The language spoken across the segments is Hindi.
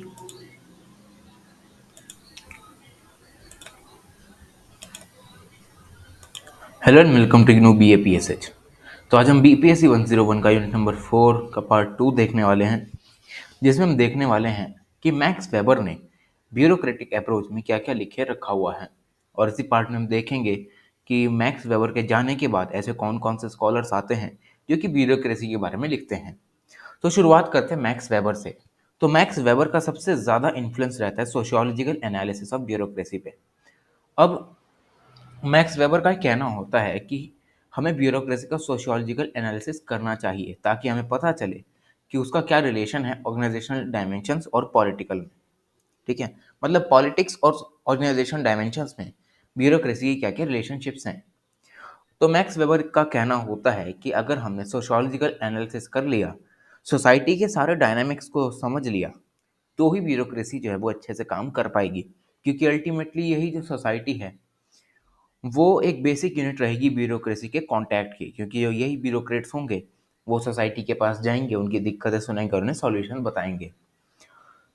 Hello and welcome to new BAPSH। तो आज हम BPSC 101 का यूनिट नंबर 4 का पार्ट 2 देखने वाले हैं, जिसमें हम देखने वाले हैं कि मैक्स वेबर ने ब्यूरोक्रेटिक अप्रोच में क्या क्या लिखे रखा हुआ है। और इसी पार्ट में हम देखेंगे कि मैक्स वेबर के जाने के बाद ऐसे कौन कौन से स्कॉलर्स आते हैं जो कि ब्यूरोक्रेसी के बारे में लिखते हैं। तो शुरुआत करते हैं मैक्स वेबर से। तो मैक्स वेबर का सबसे ज़्यादा इन्फ्लुएंस रहता है सोशियोलॉजिकल एनालिसिस ऑफ ब्यूरोक्रेसी पे। अब मैक्स वेबर का कहना होता है कि हमें ब्यूरोक्रेसी का सोशियोलॉजिकल एनालिसिस करना चाहिए ताकि हमें पता चले कि उसका क्या रिलेशन है ऑर्गेनाइजेशनल डायमेंशंस और पॉलिटिकल में। ठीक है, मतलब पॉलिटिक्स और ऑर्गेनाइजेशन डायमेंशंस में ब्यूरोक्रेसी की क्या क्या रिलेशनशिप्स हैं। तो मैक्स वेबर का कहना होता है कि अगर हमने सोशियोलॉजिकल एनालिसिस कर लिया, सोसाइटी के सारे डायनामिक्स को समझ लिया, तो ही ब्यूरोक्रेसी जो है वो अच्छे से काम कर पाएगी। क्योंकि अल्टीमेटली यही जो सोसाइटी है वो एक बेसिक यूनिट रहेगी ब्यूरोक्रेसी के कांटेक्ट की, क्योंकि जो यही ब्यूरोक्रेट्स होंगे वो सोसाइटी के पास जाएंगे, उनकी दिक्कतें सुनेंगे और उन्हें सॉल्यूशन बताएंगे।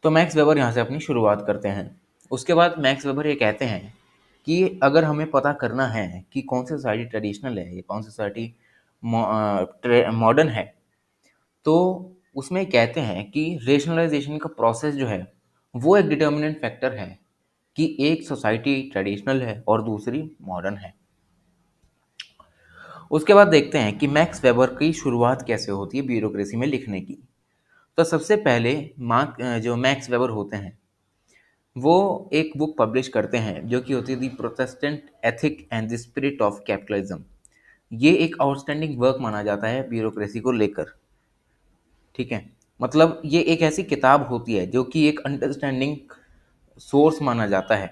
तो मैक्स वेबर यहाँ से अपनी शुरुआत करते हैं। उसके बाद मैक्स वेबर ये कहते हैं कि अगर हमें पता करना है कि कौन सी सोसाइटी ट्रेडिशनल है या कौन सी सोसाइटी मॉडर्न है, तो उसमें कहते हैं कि रेशनलाइजेशन का प्रोसेस जो है वो एक डिटर्मिनेंट फैक्टर है कि एक सोसाइटी ट्रेडिशनल है और दूसरी मॉडर्न है। उसके बाद देखते हैं कि मैक्स वेबर की शुरुआत कैसे होती है ब्यूरोक्रेसी में लिखने की। तो सबसे पहले जो मैक्स वेबर होते हैं वो एक बुक पब्लिश करते हैं जो कि होती है the Protestant ethic and the spirit of capitalism. ये एक आउटस्टैंडिंग वर्क माना जाता है ब्यूरोक्रेसी को लेकर। ठीक है, मतलब ये एक ऐसी किताब होती है जो कि एक अंडरस्टैंडिंग सोर्स माना जाता है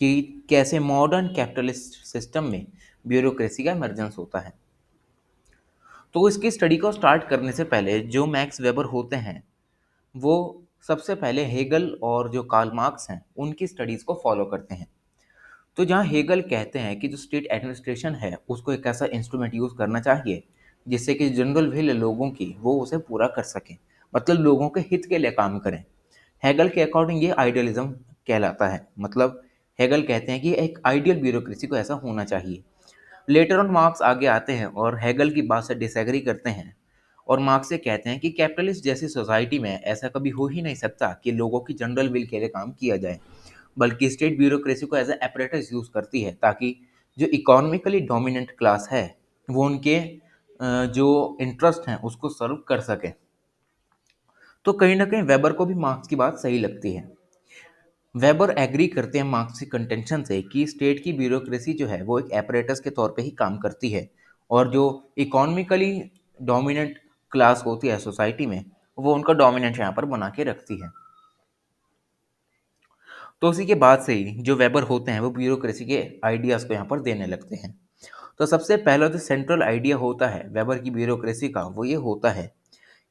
कि कैसे मॉडर्न कैपिटलिस्ट सिस्टम में ब्यूरोक्रेसी का इमरजेंस होता है। तो इसकी स्टडी को स्टार्ट करने से पहले जो मैक्स वेबर होते हैं वो सबसे पहले हेगल और जो कार्ल मार्क्स हैं उनकी स्टडीज़ को फॉलो करते हैं। तो जहाँ हेगल कहते हैं कि जो स्टेट एडमिनिस्ट्रेशन है उसको एक ऐसा इंस्ट्रूमेंट यूज़ करना चाहिए जिससे कि जनरल विल लोगों की वो उसे पूरा कर सकें, मतलब लोगों के हित के लिए काम करें। हेगल के अकॉर्डिंग ये आइडियलिज्म कहलाता है। मतलब हेगल कहते हैं कि एक आइडियल ब्यूरोक्रेसी को ऐसा होना चाहिए। लेटर ऑन मार्क्स आगे आते हैं और हेगल की बात से डिसएग्री करते हैं और मार्क्स से कहते हैं कि कैपिटलिस्ट जैसी सोसाइटी में ऐसा कभी हो ही नहीं सकता कि लोगों की जनरल विल के लिए काम किया जाए, बल्कि स्टेट ब्यूरोक्रेसी को एज एपरेटस यूज़ करती है ताकि जो इकोनॉमिकली डोमिनेंट क्लास है वो उनके जो इंटरेस्ट हैं उसको सर्व कर सके। तो कहीं ना कहीं वेबर को भी मार्क्स की बात सही लगती है। वेबर एग्री करते हैं मार्क्स की कंटेंशन से कि स्टेट की ब्यूरोक्रेसी जो है वो एक एपरेटस के तौर पे ही काम करती है और जो इकोनॉमिकली डोमिनेंट क्लास होती है सोसाइटी में वो उनका डोमिनेंस यहाँ पर बना के रखती है। तो उसी के बाद से ही जो वेबर होते हैं वो ब्यूरोक्रेसी के आइडियाज़ को यहाँ पर देने लगते हैं। तो सबसे पहला जो सेंट्रल आइडिया होता है वेबर की ब्यूरोक्रेसी का वो ये होता है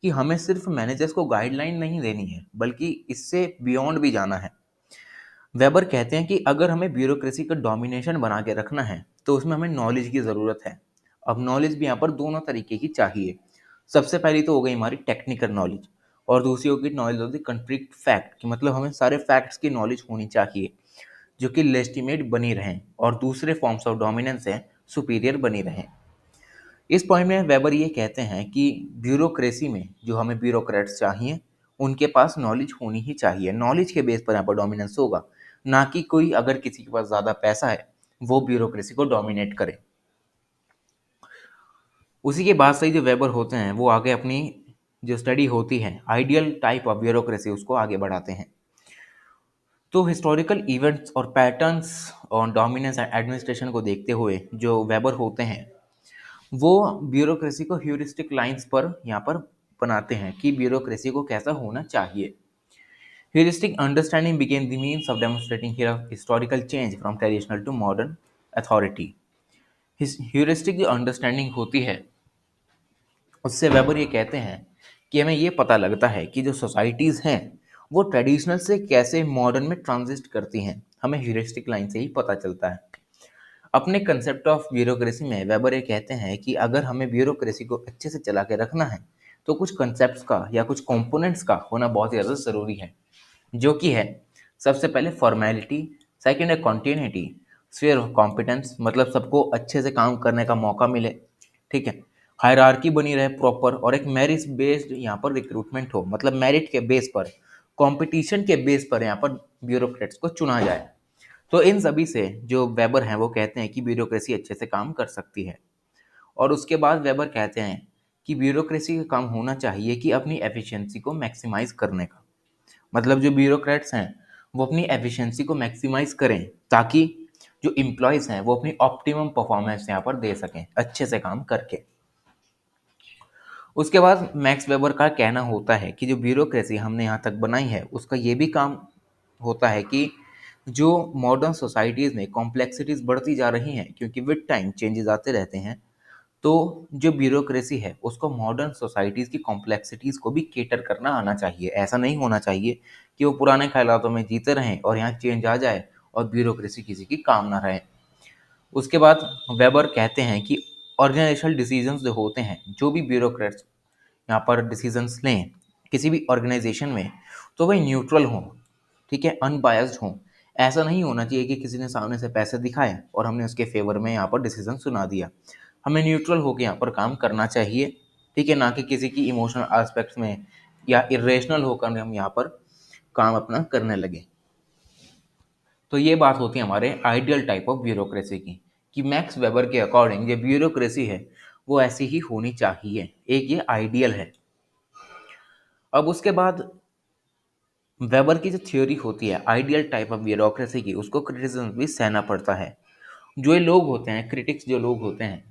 कि हमें सिर्फ मैनेजर्स को गाइडलाइन नहीं देनी है बल्कि इससे बियॉन्ड भी जाना है। वेबर कहते हैं कि अगर हमें ब्यूरोक्रेसी का डोमिनेशन बना के रखना है तो उसमें हमें नॉलेज की ज़रूरत है। अब नॉलेज भी यहाँ पर दोनों तरीके की चाहिए। सबसे पहली तो हो गई हमारी टेक्निकल नॉलेज और दूसरी होगी नॉलेज ऑफ द कंट्रीट फैक्ट, कि मतलब हमें सारे फैक्ट्स की नॉलेज होनी चाहिए जो कि लेस्टिमेट बनी रहें और दूसरे फॉर्म्स ऑफ डोमिनेंस हैं सुपीरियर बनी रहें। इस पॉइंट में वेबर ये कहते हैं कि ब्यूरोक्रेसी में जो हमें ब्यूरोक्रेट्स चाहिए उनके पास नॉलेज होनी ही चाहिए। नॉलेज के बेस पर यहाँ पर डोमिनेंस होगा, ना कि कोई अगर किसी के पास ज़्यादा पैसा है वो ब्यूरोक्रेसी को डोमिनेट करे। उसी के बाद से ही जो वेबर होते हैं वो आगे अपनी जो स्टडी होती है आइडियल टाइप ऑफ ब्यूरोक्रेसी उसको आगे बढ़ाते हैं। तो हिस्टोरिकल इवेंट्स और पैटर्न्स और डोमिनेंस एंड एडमिनिस्ट्रेशन को देखते हुए जो वेबर होते हैं वो ब्यूरोक्रेसी को ह्यूरिस्टिक लाइंस पर यहाँ पर बनाते हैं कि ब्यूरोक्रेसी को कैसा होना चाहिए। Heuristic understanding became the means of demonstrating historical change from traditional to modern authority. Heuristic जो अंडरस्टैंडिंग होती है उससे वेबर ये कहते हैं कि हमें ये पता लगता है कि जो सोसाइटीज़ हैं वो ट्रेडिशनल से कैसे मॉडर्न में ट्रांजिस्ट करती हैं, हमें ह्यूरिस्टिक लाइन से ही पता चलता है। अपने कंसेप्ट ऑफ ब्यूरोक्रेसी में वेबर ये कहते हैं कि अगर हमें ब्यूरोक्रेसी को अच्छे से चला के रखना है तो कुछ कंसेप्ट्स का या कुछ कंपोनेंट्स का होना बहुत ज़्यादा ज़रूरी है। जो कि है सबसे पहले फॉर्मेलिटी, सेकंड है कॉन्टिन्यूटी, स्फीयर ऑफ कॉम्पिटेंस, मतलब सबको अच्छे से काम करने का मौका मिले, ठीक है, हायरार्की बनी रहे प्रॉपर, और एक मेरिट बेस्ड यहाँ पर रिक्रूटमेंट हो, मतलब मेरिट के बेस पर, कंपटीशन के बेस पर यहाँ पर ब्यूरोक्रेट्स को चुना जाए। तो इन सभी से जो वेबर हैं वो कहते हैं कि ब्यूरोक्रेसी अच्छे से काम कर सकती है। और उसके बाद वेबर कहते हैं कि ब्यूरोक्रेसी का काम होना चाहिए कि अपनी एफिशिएंसी को मैक्सिमाइज करने का, मतलब जो ब्यूरोक्रेट्स हैं वो अपनी एफिशिएंसी को मैक्सिमाइज करें ताकि जो इम्प्लॉयज़ हैं वो अपनी ऑप्टिमम परफॉर्मेंस यहाँ पर दे सकें अच्छे से काम करके। उसके बाद मैक्स वेबर का कहना होता है कि जो ब्यूरोक्रेसी हमने यहाँ तक बनाई है उसका ये भी काम होता है कि जो मॉडर्न सोसाइटीज़ में कॉम्प्लेक्सिटीज़ बढ़ती जा रही हैं क्योंकि विद टाइम चेंजेस आते रहते हैं, तो जो ब्यूरोक्रेसी है उसको मॉडर्न सोसाइटीज़ की कॉम्प्लेक्सिटीज़ को भी केटर करना आना चाहिए। ऐसा नहीं होना चाहिए कि वो पुराने ख्यालातों में जीते रहें और यहाँ चेंज आ जाए और ब्यूरोक्रेसी किसी की काम ना रहे। उसके बाद वेबर कहते हैं कि ऑर्गेनाइजेशनल डिसीजंस जो होते हैं, जो भी ब्यूरोक्रेट्स यहाँ पर डिसीजंस लें किसी भी ऑर्गेनाइजेशन में, तो वह न्यूट्रल हों, ठीक है, अनबायस्ड हों। ऐसा नहीं होना चाहिए कि किसी ने सामने से पैसे दिखाए और हमने उसके फेवर में यहाँ पर डिसीजन सुना दिया। हमें न्यूट्रल होकर यहाँ पर काम करना चाहिए, ठीक है, ना कि किसी की इमोशनल एस्पेक्ट्स में या इरेशनल होकर हम यहाँ पर काम अपना करने लगे। तो ये बात होती है हमारे आइडियल टाइप ऑफ ब्यूरोक्रेसी की, कि मैक्स वेबर के अकॉर्डिंग जो ब्यूरोक्रेसी है वो ऐसी ही होनी चाहिए, एक ये आइडियल है। अब उसके बाद वेबर की जो थ्योरी होती है आइडियल टाइप ऑफ ब्यूरोक्रेसी की, उसको क्रिटिसिज्म भी सहना पड़ता है। जो ये लोग होते हैं, क्रिटिक्स जो लोग होते हैं,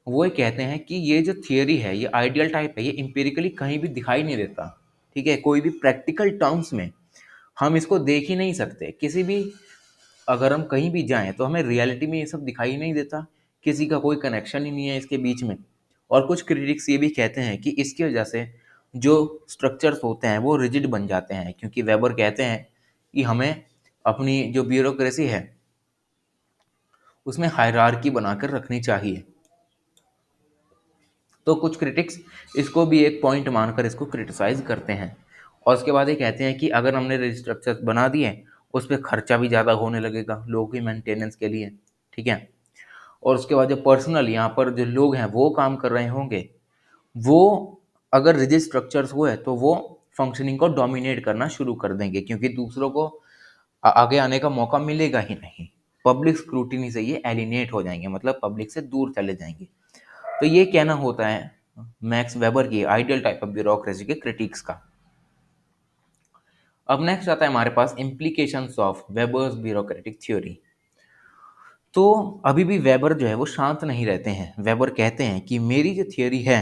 वो ये कहते हैं कि ये जो थियरी है, ये आइडियल टाइप है, ये एम्पिरिकली कहीं भी दिखाई नहीं देता, ठीक है, कोई भी प्रैक्टिकल टर्म्स में हम इसको देख ही नहीं सकते। किसी भी अगर हम कहीं भी जाएं तो हमें रियलिटी में ये सब दिखाई नहीं देता, किसी का कोई कनेक्शन ही नहीं है इसके बीच में। और कुछ क्रिटिक्स ये भी कहते हैं कि इसकी वजह से जो स्ट्रक्चर्स होते हैं वो रिजिड बन जाते हैं, क्योंकि वेबर कहते हैं कि हमें अपनी जो ब्यूरोक्रेसी है उसमें हायरार्की बनाकर रखनी चाहिए। तो कुछ क्रिटिक्स इसको भी एक पॉइंट मानकर इसको क्रिटिसाइज करते हैं। और उसके बाद ये कहते हैं कि अगर हमने स्ट्रक्चर बना दिए उस पर खर्चा भी ज़्यादा होने लगेगा लोगों की मेंटेनेंस के लिए, ठीक है। और उसके बाद जो पर्सनल यहाँ पर जो लोग हैं वो काम कर रहे होंगे, वो अगर रिजिड स्ट्रक्चर्स हुए तो वो फंक्शनिंग को डोमिनेट करना शुरू कर देंगे, क्योंकि दूसरों को आगे आने का मौका मिलेगा ही नहीं। पब्लिक स्क्रूटिनी से ये एलिनेट हो जाएंगे, मतलब पब्लिक से दूर चले जाएंगे। तो ये कहना होता है मैक्स वेबर की आइडियल टाइप ऑफ ब्यूरोक्रेसी के क्रिटिक्स का। अब नेक्स्ट आता है हमारे पास implications of Weber's bureaucratic theory. तो अभी भी वेबर जो है वो शांत नहीं रहते हैं। वेबर कहते हैं कि मेरी जो थियोरी है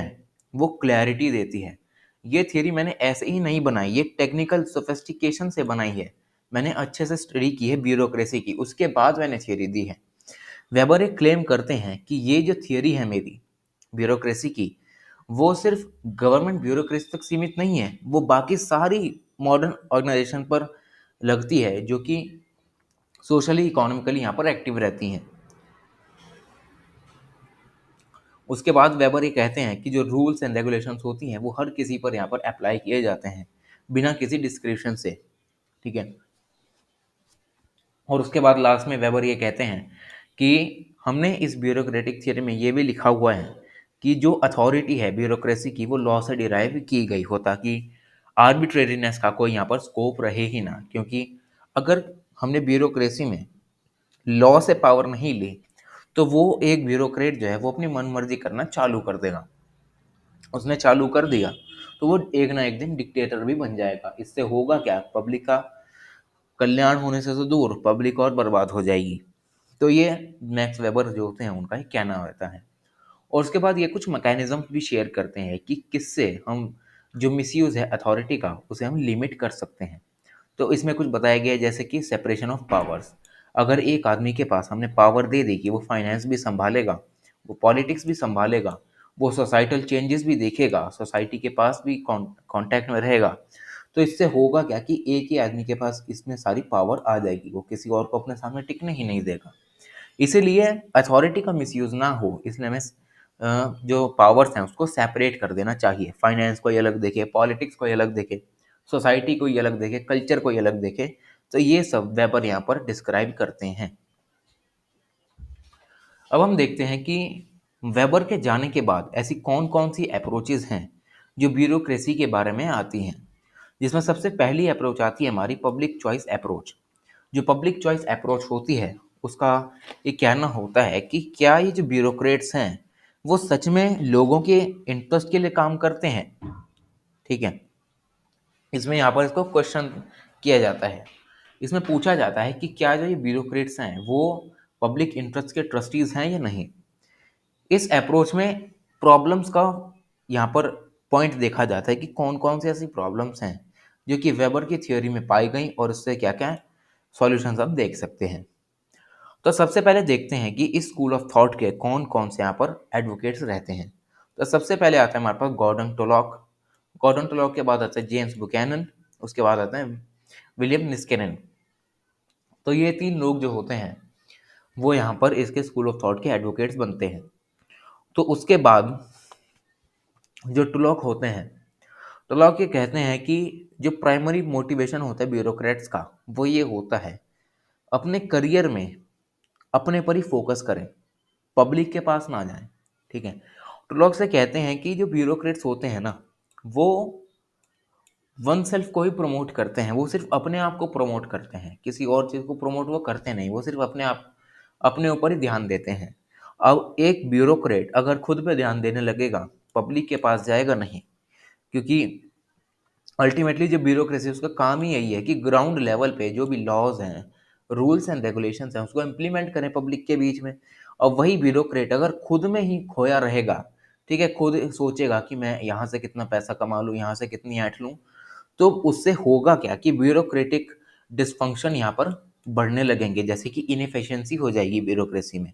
वो क्लैरिटी देती है। ये थियोरी मैंने ऐसे ही नहीं बनाई, ये टेक्निकल सोफिस्टिकेशन से बनाई है। मैंने अच्छे से स्टडी की है ब्यूरोक्रेसी की, उसके बाद मैंने थियोरी दी है। वेबर एक क्लेम करते हैं कि ये जो थियोरी है मेरी ब्यूरोक्रेसी की, वो सिर्फ गवर्नमेंट ब्यूरोक्रेसी तक सीमित नहीं है, वो बाकी सारी मॉडर्न ऑर्गेनाइजेशन पर लगती है जो कि सोशली इकोनॉमिकली यहाँ पर एक्टिव रहती हैं। उसके बाद वेबर ये कहते हैं कि जो रूल्स एंड रेगुलेशंस होती हैं वो हर किसी पर यहाँ पर अप्लाई किए जाते हैं बिना किसी डिस्क्रिप्शन से, ठीक है। और उसके बाद लास्ट में वेबर ये कहते हैं कि हमने इस ब्यूरोक्रेटिक थियरी में ये भी लिखा हुआ है कि जो अथॉरिटी है ब्यूरोक्रेसी की वो लॉ से डिराइव की गई हो, ताकि आर्बिट्रेरीनेस का कोई यहाँ पर स्कोप रहे ही ना। क्योंकि अगर हमने ब्यूरोक्रेसी में लॉ से पावर नहीं ली तो वो एक ब्यूरोक्रेट जो है वो अपनी मनमर्जी करना चालू कर देगा। उसने चालू कर दिया तो वो एक ना एक दिन डिक्टेटर भी बन जाएगा। इससे होगा क्या, पब्लिक का कल्याण होने से तो दूर, पब्लिक और बर्बाद हो जाएगी। तो ये मैक्स वेबर जो होते हैं उनका ही कहना रहता है। और उसके बाद ये कुछ मैकेनिज्म भी शेयर करते हैं कि किससे हम जो मिसयूज़ है अथॉरिटी का उसे हम लिमिट कर सकते हैं। तो इसमें कुछ बताया गया है जैसे कि सेपरेशन ऑफ पावर्स। अगर एक आदमी के पास हमने पावर दे दी कि वो फाइनेंस भी संभालेगा, वो पॉलिटिक्स भी संभालेगा, वो सोसाइटल चेंजेस भी देखेगा, सोसाइटी के पास भी कांटेक्ट में रहेगा, तो इससे होगा क्या कि एक ही आदमी के पास इसमें सारी पावर आ जाएगी, वो किसी और को अपने सामने टिकने ही नहीं देगा। इसीलिए अथॉरिटी का मिसयूज़ ना हो इसलिए हमें जो पावर्स हैं उसको सेपरेट कर देना चाहिए। फाइनेंस को अलग देखे, पॉलिटिक्स को अलग देखे, सोसाइटी कोई अलग देखे, कल्चर कोई अलग देखे। तो ये सब वेबर यहाँ पर डिस्क्राइब करते हैं। अब हम देखते हैं कि वेबर के जाने के बाद ऐसी कौन कौन सी अप्रोचेज हैं जो ब्यूरोक्रेसी के बारे में आती हैं। जिसमें सबसे पहली अप्रोच आती है हमारी पब्लिक चॉइस अप्रोच। जो पब्लिक चॉइस अप्रोच होती है उसका ये कहना होता है कि क्या ये जो ब्यूरोक्रेट्स हैं वो सच में लोगों के इंटरेस्ट के लिए काम करते हैं। ठीक है, इसमें यहाँ पर इसको क्वेश्चन किया जाता है। इसमें पूछा जाता है कि क्या जो ये ब्यूरोक्रेट्स हैं वो पब्लिक इंटरेस्ट के ट्रस्टीज हैं या नहीं। इस अप्रोच में प्रॉब्लम्स का यहाँ पर पॉइंट देखा जाता है कि कौन कौन सी ऐसी प्रॉब्लम्स हैं जो कि वेबर की थ्योरी में पाई गई और उससे क्या क्या सॉल्यूशंस हम देख सकते हैं। तो सबसे पहले देखते हैं कि इस स्कूल ऑफ थॉट के कौन कौन से यहाँ पर एडवोकेट्स रहते हैं। तो सबसे पहले आता है हमारे पास गॉर्डन टोलॉक। गॉर्डन टोलॉक के बाद आता है जेम्स बुकैनन। उसके बाद आता है विलियम निस्केनन। तो ये तीन लोग जो होते हैं वो यहाँ पर इसके स्कूल ऑफ थॉट के एडवोकेट्स बनते हैं। तो उसके बाद जो टुलॉक होते हैं, टुलॉक ये कहते हैं कि जो प्राइमरी मोटिवेशन होता है ब्यूरोक्रेट्स का वो ये होता है अपने करियर में अपने पर ही फोकस करें, पब्लिक के पास ना जाएं। ठीक है, टुलॉक से कहते हैं कि जो ब्यूरोक्रेट्स होते हैं ना वो वन सेल्फ को ही प्रमोट करते हैं, वो सिर्फ अपने आप को प्रमोट करते हैं, किसी और चीज़ को प्रमोट वो करते नहीं, वो सिर्फ अपने आप अपने ऊपर ही ध्यान देते हैं। अब एक ब्यूरोक्रेट अगर खुद पे ध्यान देने लगेगा पब्लिक के पास जाएगा नहीं, क्योंकि अल्टीमेटली जो ब्यूरोक्रेसी उसका काम ही यही है कि ग्राउंड लेवल पे जो भी लॉज हैं, रूल्स एंड रेगुलेशंस हैं उसको इम्प्लीमेंट करें पब्लिक के बीच में। और वही ब्यूरोक्रेट अगर खुद में ही खोया रहेगा, ठीक है, खुद सोचेगा कि मैं यहाँ से कितना पैसा कमा लूँ, यहाँ से कितनी ऐंठ लूँ, तो उससे होगा क्या कि ब्यूरोक्रेटिक डिस्फंक्शन यहाँ पर बढ़ने लगेंगे। जैसे कि इनएफिशिएंसी हो जाएगी ब्यूरोक्रेसी में,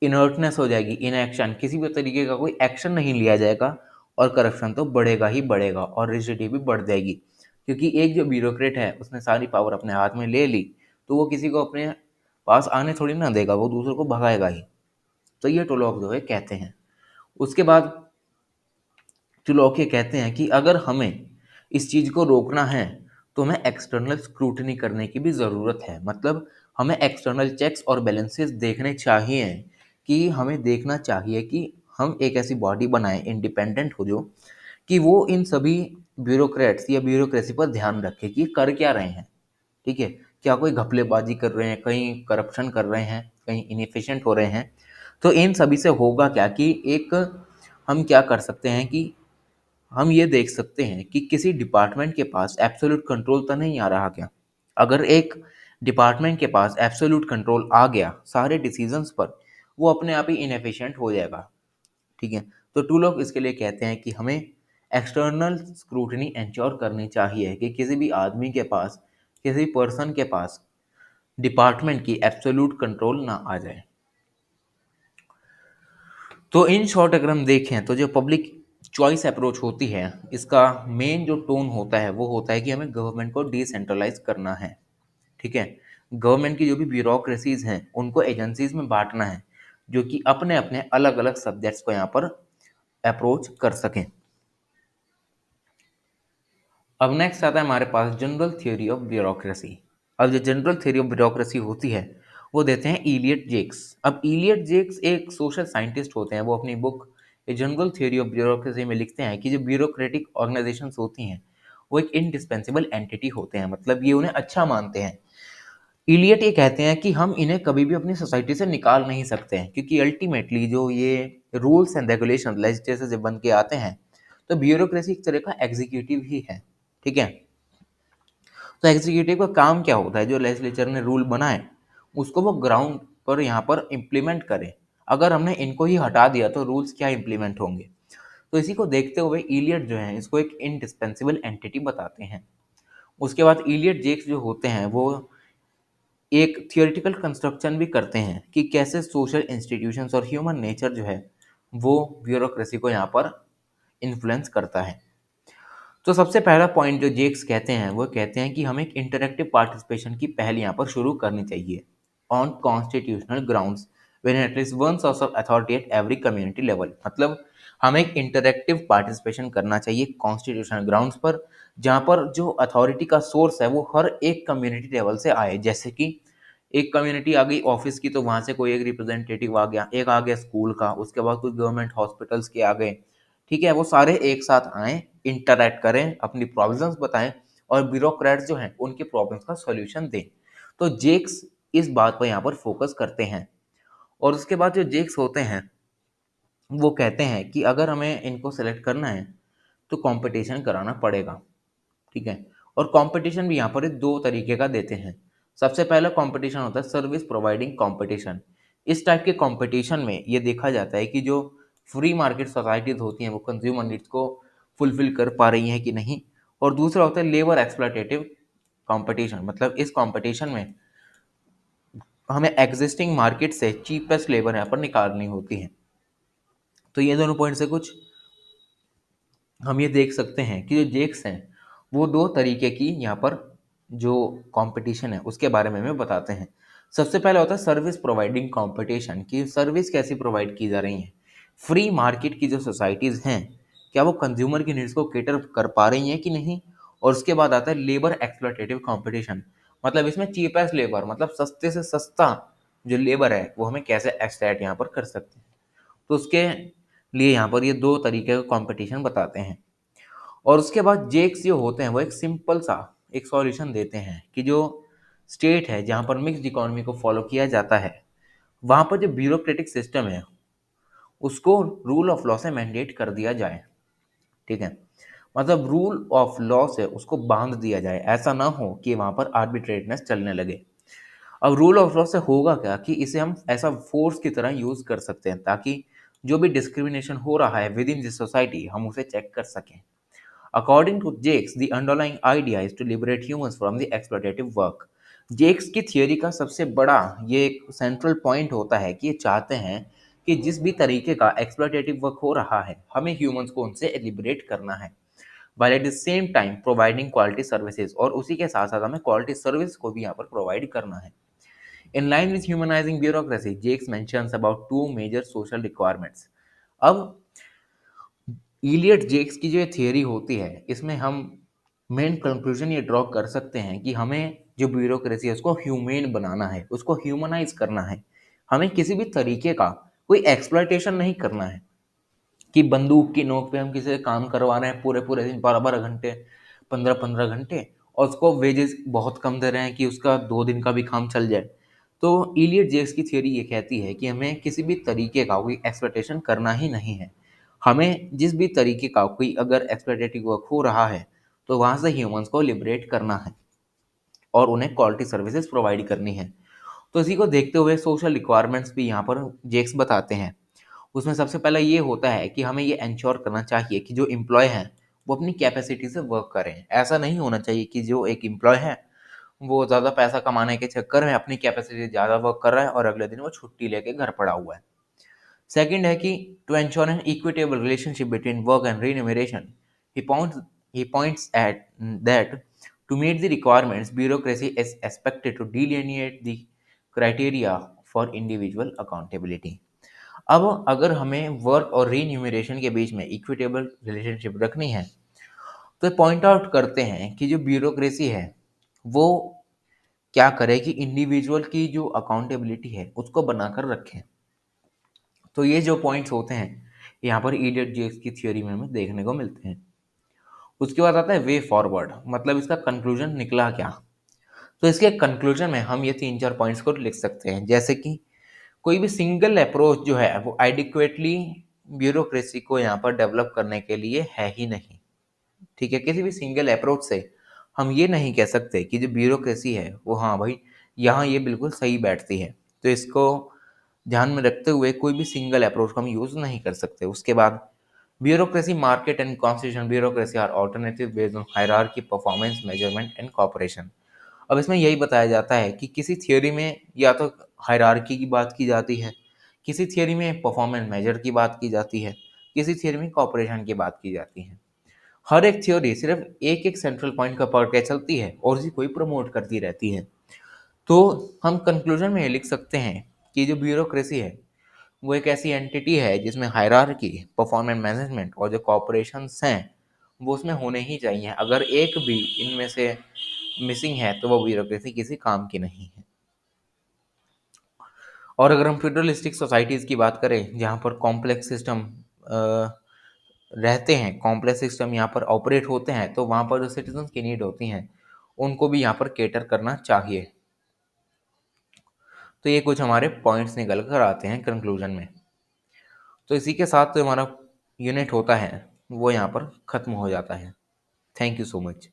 इनर्टनेस हो जाएगी, इनएक्शन, किसी भी तरीके का कोई एक्शन नहीं लिया जाएगा और करप्शन तो बढ़ेगा ही बढ़ेगा और रिजिडिटी भी बढ़ जाएगी। क्योंकि एक जो ब्यूरोक्रेट है उसने सारी पावर अपने हाथ में ले ली तो वो किसी को अपने पास आने थोड़ी ना देगा, वो दूसरों को भगाएगा ही। तो ये टोलॉक जो है कहते हैं। उसके बाद टोलॉक ये कहते हैं कि अगर हमें इस चीज़ को रोकना है तो हमें एक्सटर्नल स्क्रूटनी करने की भी ज़रूरत है। मतलब हमें एक्सटर्नल चेक्स और बैलेंसेस देखने चाहिए, कि हमें देखना चाहिए कि हम एक ऐसी बॉडी बनाएं इंडिपेंडेंट हो जो कि वो इन सभी ब्यूरोक्रेट्स या ब्यूरोक्रेसी पर ध्यान रखे कि कर क्या रहे हैं। ठीक है, क्या कोई घपलेबाजी कर रहे हैं, कहीं करप्शन कर रहे हैं, कहीं इनएफिशिएंट हो रहे हैं। तो इन सभी से होगा क्या कि एक हम क्या कर सकते हैं कि हम ये देख सकते हैं कि किसी डिपार्टमेंट के पास एब्सोल्यूट कंट्रोल तो नहीं आ रहा क्या। अगर एक डिपार्टमेंट के पास एब्सोल्यूट कंट्रोल आ गया सारे डिसीजंस पर, वो अपने आप ही इनएफिशिएंट हो जाएगा। ठीक है, तो टू लोग इसके लिए कहते हैं कि हमें एक्सटर्नल स्क्रूटनी इंश्योर करनी चाहिए कि किसी भी आदमी के पास, किसी पर्सन के पास डिपार्टमेंट की एब्सोल्यूट कंट्रोल ना आ जाए। तो इन शॉर्ट अगर हम देखें तो जो पब्लिक चॉइस अप्रोच होती है इसका मेन जो टोन होता है वो होता है कि हमें गवर्नमेंट को डिसेंट्रलाइज करना है। ठीक है, गवर्नमेंट की जो भी ब्यूरोक्रेसीज हैं उनको एजेंसीज में बांटना है जो कि अपने अपने अलग अलग सब्जेक्ट्स को यहाँ पर अप्रोच कर सकें। अब नेक्स्ट आता है हमारे पास जनरल थ्योरी ऑफ ब्यूरोक्रेसी। अब जो जनरल थ्योरी ऑफ ब्यूरोक्रेसी होती है वो देते हैं इलियट जेक्स। अब इलियट जेक्स एक सोशल साइंटिस्ट होते हैं, वो अपनी book a general theory of bureaucracy में लिखते हैं कि जो ब्यूरोक्रेटिक ऑर्गेनाइजेशंस होती हैं वो एक इंडिस्पेंसिबल एंटिटी होते हैं, मतलब ये उन्हें अच्छा मानते हैं। इलियट ये कहते हैं कि हम इन्हें कभी भी अपनी सोसाइटी से निकाल नहीं सकते हैं, क्योंकि अल्टीमेटली जो ये रूल्स एंड रेगुलेशन लेजिस्लेचर जब बन के आते हैं तो ब्यूरोक्रेसी एक तरह का एग्जीक्यूटिव ही है। ठीक है, तो एग्जीक्यूटिव का काम क्या होता है, जो लेजिस्लेचर ने रूल बनाए उसको वो ग्राउंड पर यहाँ पर इम्प्लीमेंट करे। अगर हमने इनको ही हटा दिया तो रूल्स क्या इम्प्लीमेंट होंगे। तो इसी को देखते हुए इलियट जो है इसको एक इंडिस्पेंसिबल एंटिटी बताते हैं। उसके बाद इलियट जेक्स जो होते हैं वो एक थियोरेटिकल कंस्ट्रक्शन भी करते हैं कि कैसे सोशल इंस्टीट्यूशंस और ह्यूमन नेचर जो है वो ब्यूरोक्रेसी को यहाँ पर इन्फ्लुएंस करता है। तो सबसे पहला पॉइंट जो जेक्स कहते हैं वो कहते हैं कि हमें एक इंटरेक्टिव पार्टिसिपेशन की पहल यहाँ पर शुरू करनी चाहिए on constitutional grounds when at least one source of authority at every community level. मतलब हमें एक इंटरेक्टिव पार्टिसिपेशन करना चाहिए कॉन्स्टिट्यूशनल ग्राउंड्स पर जहाँ पर जो अथॉरिटी का सोर्स है वो हर एक कम्युनिटी लेवल से आए। जैसे कि एक कम्युनिटी आ गई ऑफिस की, तो वहाँ से कोई एक रिप्रेजेंटेटिव आ गया, एक आ गया स्कूल का, उसके बाद कुछ गवर्नमेंट हॉस्पिटल्स के आ गए। ठीक है, वो सारे एक साथ आएँ, इंटरैक्ट करें, अपनी प्रॉब्लम्स बताएं और ब्यूरोक्रेट्स जो हैं उनकी प्रॉब्लम्स का सॉल्यूशन दें। तो जेक्स इस बात पर यहाँ पर फोकस करते हैं। और उसके बाद जो जेक्स होते हैं वो कहते हैं कि अगर हमें इनको सेलेक्ट करना है तो कंपटीशन कराना पड़ेगा। ठीक है, और कंपटीशन भी यहाँ पर दो तरीके का देते हैं। सबसे पहला कंपटीशन होता है सर्विस प्रोवाइडिंग कंपटीशन। इस टाइप के कंपटीशन में ये देखा जाता है कि जो फ्री मार्केट सोसाइटीज होती हैं वो कंज्यूमर नीड्स को फुलफिल कर पा रही हैं कि नहीं। और दूसरा होता है लेबर एक्सप्लॉटेटिव कंपटीशन, मतलब इस कंपटीशन में हमें एग्जिस्टिंग मार्केट से चीपेस्ट लेबर यहाँ पर निकालनी होती है। तो ये दोनों पॉइंट से कुछ हम ये देख सकते हैं कि जो जेक्स हैं वो दो तरीके की यहाँ पर जो कंपटीशन है उसके बारे में हमें बताते हैं। सबसे पहला होता है सर्विस प्रोवाइडिंग कंपटीशन, कि सर्विस कैसी प्रोवाइड की जा रही है। फ्री मार्केट की जो सोसाइटीज़ हैं क्या वो कंज्यूमर की नीड्स को कैटर कर पा रही हैं कि नहीं। और उसके बाद आता है लेबर एक्सप्लॉटेटिव कंपटीशन, मतलब इसमें चीपेस्ट लेबर, मतलब सस्ते से सस्ता जो लेबर है वो हमें कैसे एक्सट्रैक्ट यहाँ पर कर सकते हैं। तो उसके लिए यहाँ पर ये दो तरीके का कंपटीशन बताते हैं। और उसके बाद जेक्स जो होते हैं वो एक सिंपल सा एक सॉल्यूशन देते हैं कि जो स्टेट है जहाँ पर मिक्स्ड इकोनॉमी को फॉलो किया जाता है वहाँ पर जो ब्यूरोक्रेटिक सिस्टम है उसको रूल ऑफ लॉ से मैंडेट कर दिया जाए। ठीक है, मतलब रूल ऑफ लॉ से उसको बांध दिया जाए, ऐसा ना हो कि वहाँ पर आर्बिट्रेटनेस चलने लगे। अब रूल ऑफ लॉ से होगा क्या कि इसे हम ऐसा फोर्स की तरह यूज कर सकते हैं ताकि जो भी डिस्क्रिमिनेशन हो रहा है विद इन दिस सोसाइटी हम उसे चेक कर सकें। According to Jakes, the underlying idea is to liberate humans from the exploitative work. जेक्स की थियोरी का सबसे बड़ा ये एक सेंट्रल पॉइंट होता है कि ये चाहते हैं कि जिस भी तरीके का एक्सप्लॉटेटिव वर्क हो रहा है हमें ह्यूमंस को उनसे लिबरेट करना है, while at the same time providing quality services, और उसी के साथ साथ हमें क्वालिटी सर्विस को भी यहाँ पर प्रोवाइड करना है। In line with humanizing bureaucracy, Jakes mentions about two major social requirements. अब इलियट जेक्स की जो ये थियरी होती है इसमें हम मेन कंक्लूजन ये ड्रॉ कर सकते हैं कि हमें जो ब्यूरोक्रेसी है उसको ह्यूमेन बनाना है, उसको ह्यूमनाइज करना है। हमें किसी भी तरीके का कोई एक्सप्लॉयटेशन नहीं करना है कि बंदूक की नोक पे हम किसी से काम करवा रहे हैं पूरे पूरे दिन 12-12 घंटे, 15-15 घंटे, और उसको वेजेस बहुत कम दे रहे हैं कि उसका 2 दिन का भी काम चल जाए। तो इलियट जेक्स की थियोरी ये कहती है कि हमें किसी भी तरीके का कोई एक्सप्लॉयटेशन करना ही नहीं है। हमें जिस भी तरीके का कोई अगर एक्सप्लॉयटेटिव वर्क हो रहा है तो वहाँ से ह्यूमंस को लिबरेट करना है और उन्हें क्वालिटी सर्विसेज प्रोवाइड करनी है। तो इसी को देखते हुए सोशल रिक्वायरमेंट्स भी यहाँ पर जेक्स बताते हैं। उसमें सबसे पहला ये होता है कि हमें ये इंश्योर करना चाहिए कि जो एम्प्लॉय हैं वो अपनी कैपेसिटी से वर्क करें। ऐसा नहीं होना चाहिए कि जो एक एम्प्लॉय है वो ज़्यादा पैसा कमाने के चक्कर में अपनी कैपेसिटी से ज़्यादा वर्क कर रहा है और अगले दिन वो छुट्टी लेके घर पड़ा हुआ है। सेकंड है कि to ensure an equitable relationship between work and remuneration, he points at that to meet the requirements bureaucracy is expected to delineate the criteria for individual accountability. अब अगर हमें वर्क और रीन्यूमरेशन के बीच में इक्विटेबल रिलेशनशिप रखनी है तो पॉइंट आउट करते हैं कि जो ब्यूरोक्रेसी है वो क्या करे कि इंडिविजुअल की जो अकाउंटेबिलिटी है उसको बनाकर रखें। तो ये जो पॉइंट्स होते हैं यहाँ पर इलियट जेक्स की थ्योरी में हमें देखने को मिलते हैं। उसके बाद आता है वे फॉरवर्ड, मतलब इसका कंक्लूजन निकला क्या। तो इसके कंक्लूजन में हम ये 3-4 पॉइंट्स को लिख सकते हैं, जैसे कि कोई भी सिंगल अप्रोच जो है वो एडिक्वेटली ब्यूरोक्रेसी को यहाँ पर डेवलप करने के लिए है ही नहीं। ठीक है, किसी भी सिंगल अप्रोच से हम ये नहीं कह सकते कि जो ब्यूरोक्रेसी है वो हाँ भाई यहाँ ये बिल्कुल सही बैठती है। तो इसको ध्यान में रखते हुए कोई भी सिंगल अप्रोच को हम यूज़ नहीं कर सकते। उसके बाद bureaucracy market and constitution bureaucracy are alternative based on hierarchy performance measurement and cooperation. अब इसमें यही बताया जाता है कि किसी थियोरी में या तो हायरार्की की बात की जाती है, किसी थियोरी में परफॉर्मेंस मेजर की बात की जाती है, किसी थियोरी में कॉपरेशन की बात की जाती है। हर एक थ्योरी सिर्फ एक एक सेंट्रल पॉइंट का पकड़ के चलती है और उसी को ही प्रमोट करती रहती है। तो हम कंक्लूजन में ये लिख सकते हैं कि जो ब्यूरोक्रेसी है वो एक ऐसी एंटिटी है जिसमें हायरार्की, परफॉर्मेंस मैनेजमेंट और जो कॉपरेशंस हैं वो उसमें होने ही चाहिए। अगर एक भी इनमें से मिसिंग है तो वो ब्यूरोक्रेसी किसी काम की नहीं है। और अगर हम फेडरलिस्टिक सोसाइटीज़ की बात करें जहाँ पर कॉम्प्लेक्स सिस्टम रहते हैं, कॉम्प्लेक्स सिस्टम यहाँ पर ऑपरेट होते हैं, तो वहाँ पर जो सिटीजन्स की नीड होती हैं उनको भी यहाँ पर केटर करना चाहिए। तो ये कुछ हमारे पॉइंट्स निकल कर आते हैं कंक्लूजन में। तो इसी के साथ जो हमारा यूनिट होता है वो यहाँ पर ख़त्म हो जाता है। Thank you so much.